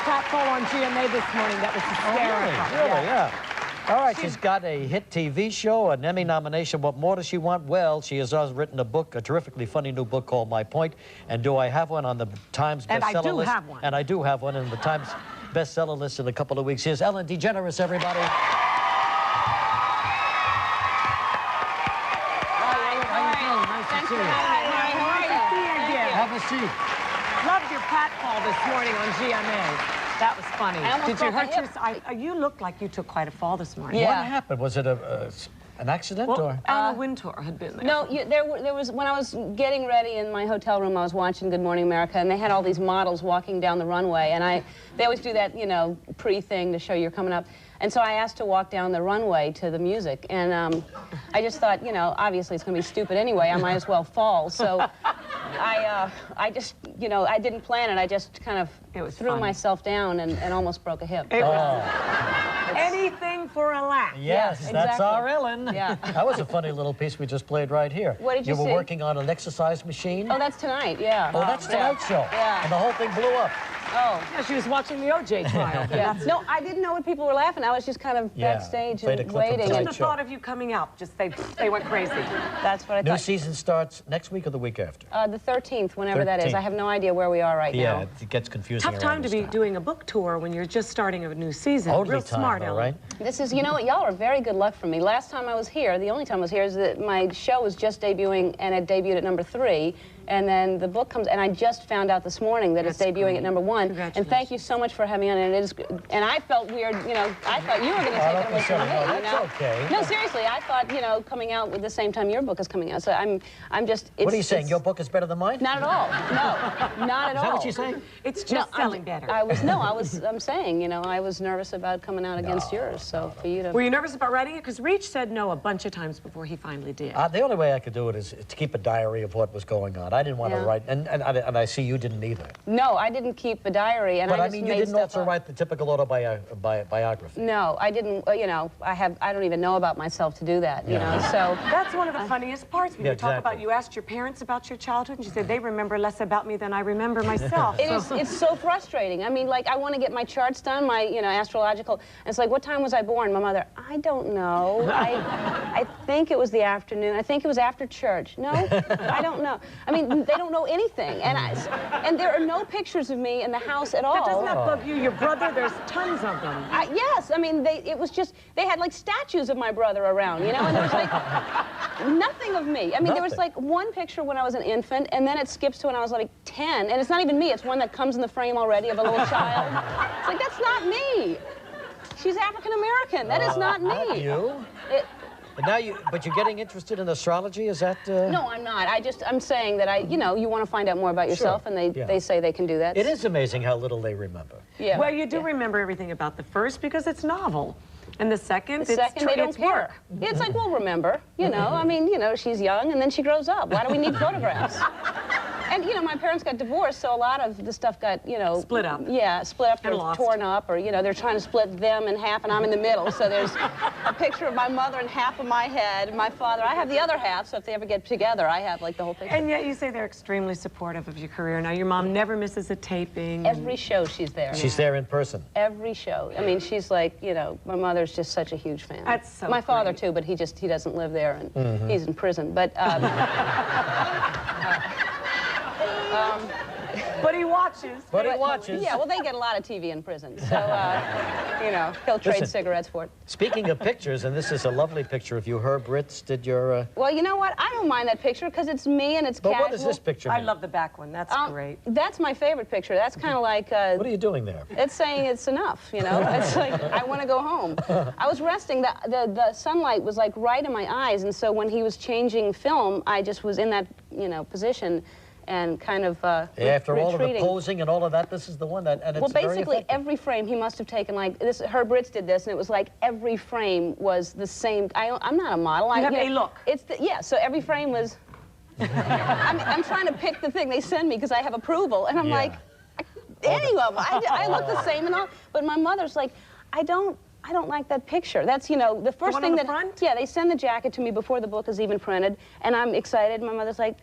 pratfall on GMA this morning that was hysterical. Oh, really? Yeah. All right, she's got a hit TV show, an Emmy nomination. What more does she want? Well, she has written a book, a terrifically funny new book called My Point. And do I have one on the Times bestseller list? And I do have one. And I do have one in the Times bestseller list in a couple of weeks. Here's Ellen DeGeneres, everybody. Have a seat. Loved your pratfall this morning on GMA. That was funny. Did you hurt yourself? You looked like you took quite a fall this morning. Yeah. What happened? Was it an accident? Well, or? Anna Wintour had been there. No, there was, when I was getting ready in my hotel room, I was watching Good Morning America, and they had all these models walking down the runway, and they always do that, you know, pre-thing to show you're coming up. And so I asked to walk down the runway to the music, and I just thought, you know, obviously it's going to be stupid anyway, I might as well fall. So I just, you know, I didn't plan it. I just kind of threw myself down and almost broke a hip. Anything for a laugh. Yes, exactly. That's our Ellen. Yeah. That was a funny little piece we just played right here. What did you see? You were working on an exercise machine? Oh, that's tonight, yeah. Oh, that's tonight's show. Yeah. And the whole thing blew up. Oh. Yeah, she was watching the OJ trial. Yeah. No, I didn't know what people were laughing. I was just kind of backstage and waiting. Just the thought of you coming out, just they went crazy. That's what I thought. New season starts next week or the week after? The 13th, whenever that is. I have no idea where we are right now. Yeah, it gets confusing. Tough time to be doing a book tour when you're just starting a new season. Totally Real smart, Ellen. right? This is, you know what, y'all are very good luck for me. Last time I was here, the only time I was here, is that my show was just debuting, and it debuted at number 3. And then the book comes, and I just found out this morning that it's debuting at number 1. And thank you so much for having me on. And it is, and I felt weird, you know, I thought you were going to take it away from me. That's okay. No, seriously, I thought, you know, coming out with the same time your book is coming out. So I'm just. What are you saying? Your book is better than mine? Not at all. No, not at all. Is that what you're saying? It's just selling better. I'm saying, you know, I was nervous about coming out against yours. So for you to. Were you nervous about writing it? Because Regis said no a bunch of times before he finally did. The only way I could do it is to keep a diary of what was going on. I didn't want to write. And I see you didn't either. No, I didn't keep a diary, and but I just mean, you didn't also write the typical autobiography. No, I didn't. You know, I don't even know about myself to do that. You know, so that's one of the funniest parts when you talk about. You asked your parents about your childhood, and you said they remember less about me than I remember myself. It's so frustrating. I mean, like I want to get my charts done, my astrological. And it's like, what time was I born? My mother, I don't know. I think it was the afternoon. I think it was after church. No, I don't know. I mean, they don't know anything, and there are no pictures of me in the house at all. That doesn't bug you? Your brother, there's tons of them. Yes, I mean, it was just, they had like statues of my brother around, you know, and there was like nothing of me. I mean, there was like one picture when I was an infant, and then it skips to when I was like 10, and it's not even me, it's one that comes in the frame already of a little child. It's like, that's not me. She's African American. That is not me. Not you? But now but you're getting interested in astrology, is that? No, I'm not. I'm saying that you know, you want to find out more about yourself, and they say they can do that. It is amazing how little they remember. Yeah. Well, you do remember everything about the first because it's novel. And the second, they don't care. Yeah, it's like, we'll remember, you know. I mean, you know, she's young, and then she grows up. Why do we need photographs? And, you know, my parents got divorced, so a lot of the stuff got, you know... Split up. Yeah, split up and or torn up, or, you know, they're trying to split them in half, and I'm in the middle. So there's a picture of my mother and half of my head, and my father. I have the other half, so if they ever get together, I have, like, the whole picture. And yet you say they're extremely supportive of your career. Now, your mom never misses a taping. Every show she's there. She's there in person. Every show. I mean, she's like, you know, my mother's just such a huge fan. That's so My father, too, but he doesn't live there, and he's in prison. But, but he watches. But he watches. Yeah, well, they get a lot of TV in prison, so, you know, he'll trade cigarettes for it. Speaking of pictures, and this is a lovely picture of you, Herb Ritz did your... Well, you know what? I don't mind that picture because it's me and it's casual. But what is this picture mean? I love the back one. That's great. That's my favorite picture. That's kind of like... what are you doing there? It's saying it's enough, you know? It's like, I want to go home. I was resting. The sunlight was, like, right in my eyes, and so when he was changing film, I just was in that, you know, position and kind of after all of the retreating. posing and all of that, this is the one that, and it's well, basically very effective. every frame he must have taken, like this. Herb Ritz did this, and it was like every frame was the same. I'm not a model. You have a look. It's yeah. So every frame was. I'm trying to pick the thing they send me because I have approval, and I'm like, any of them. I look the same and all. But my mother's like, I don't like that picture. That's, you know, the first thing that. Front? Yeah, they send the jacket to me before the book is even printed, and I'm excited. My mother's like,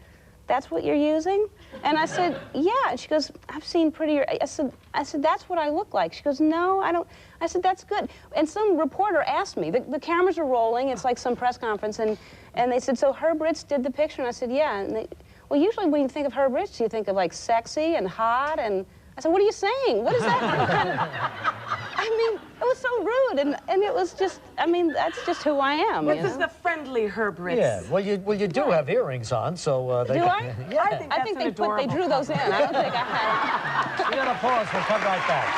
that's what you're using? And I said, yeah. And she goes, I've seen prettier. I said, that's what I look like. She goes, no, I don't. I said, that's good. And some reporter asked me, the cameras are rolling, it's like some press conference, and they said, so Herb Ritts did the picture? And I said, yeah. And well, usually when you think of Herb Ritts, you think of like sexy and hot, and I said, what are you saying? What is that? I mean, it was so rude, and it was just, I mean, that's just who I am. This is the friendly Herb Ritts. Yeah, well, you do have earrings on, so... do I? Yeah. I think they drew those in. I don't think I had. We're going to pause. We'll come right back.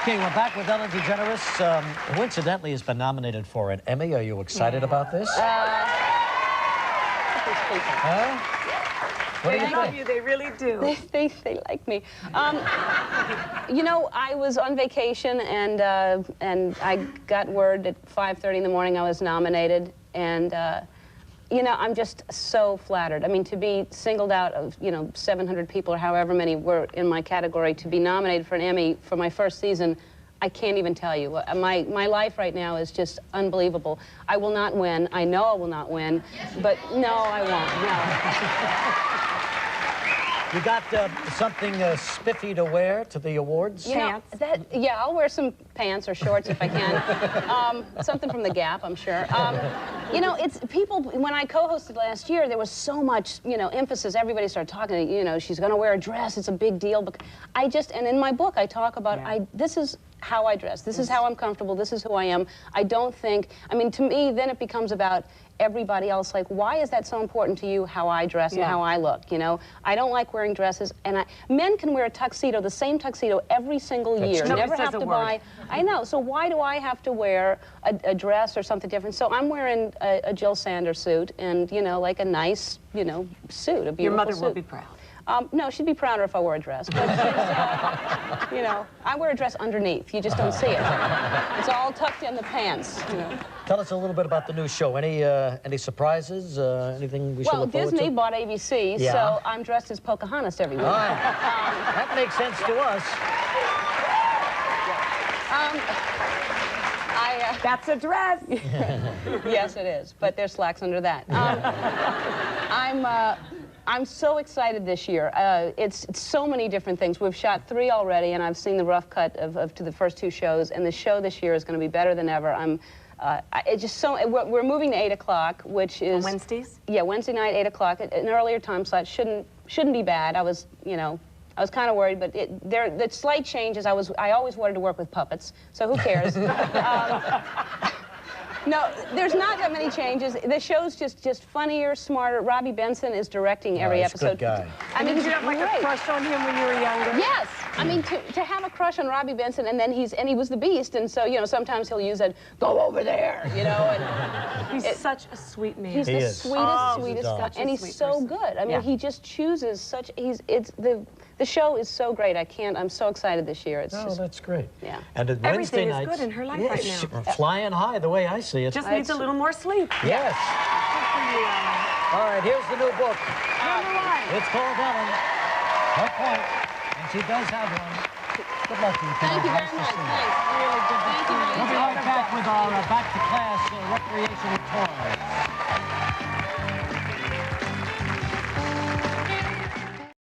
Okay, we're back with Ellen DeGeneres, who incidentally has been nominated for an Emmy. Are you excited about this? Huh? They love you, they really do. They like me. You know, I was on vacation, and I got word at 5:30 in the morning I was nominated, and you know, I'm just so flattered. I mean, to be singled out of, you know, 700 people or however many were in my category, to be nominated for an Emmy for my first season, I can't even tell you. My life right now is just unbelievable. I will not win. I know I will not win, but no, I won't. No. You got something spiffy to wear to the awards? You know, yeah, I'll wear some pants or shorts if I can. Something from the Gap, I'm sure. You know, it's people, when I co-hosted last year, there was so much, you know, emphasis. Everybody started talking, you know, she's going to wear a dress, it's a big deal. But I just, and in my book, I talk about, this is how I dress. This is how I'm comfortable. This is who I am. I don't think, I mean, to me, then it becomes about everybody else. Like, why is that so important to you, how I dress and how I look, you know? I don't like wearing dresses, and men can wear a tuxedo, the same tuxedo, every single year. Never have to buy. I know, so why do I have to wear a dress or something different? So I'm wearing a Jill Sanders suit, and, you know, like a nice, you know, suit, a beautiful suit. Your mother will be proud. No, she'd be prouder if I wore a dress, but she's, you know, I wear a dress underneath. You just don't see it. It's all tucked in the pants, you know. Tell us a little bit about the new show. Any surprises? Anything we should look forward to? Well, Disney bought ABC, so I'm dressed as Pocahontas every week. That makes sense to us. That's a dress. Yes, it is, but there's slacks under that. I'm so excited this year. It's so many different things. We've shot 3 already, and I've seen the rough cut to the first 2 shows, and the show this year is going to be better than ever. It's just so, we're moving to 8 o'clock, which is... On Wednesdays? Yeah, Wednesday night, 8 o'clock. An earlier time slot shouldn't be bad. I was, you know, I was kind of worried, but the slight changes. I always wanted to work with puppets, so who cares? No, there's not that many changes. The show's just funnier, smarter. Robbie Benson is directing every episode. Good guy. I mean, did you have like a crush on him when you were younger? Yes. I mean, to have a crush on Robbie Benson, and then he was the Beast, and so, you know, sometimes he'll use that, go over there, you know. And he's such a sweet man. He's the sweetest guy, and he's so good. I mean, he just chooses such. The show is so great. I'm so excited this year. It's just, that's great. Yeah. And Wednesday Everything nights, is good in her life right now. Flying high, the way I see it. Just needs a little more sleep. Yes. Good for you, Ellen. All right, here's the new book. Number 1. It's called Ellen. Her point, and she does have one. Good luck to you. Thank you very much. Thanks. Really good. Thank you. We'll be right back with our Back to Class recreational toys.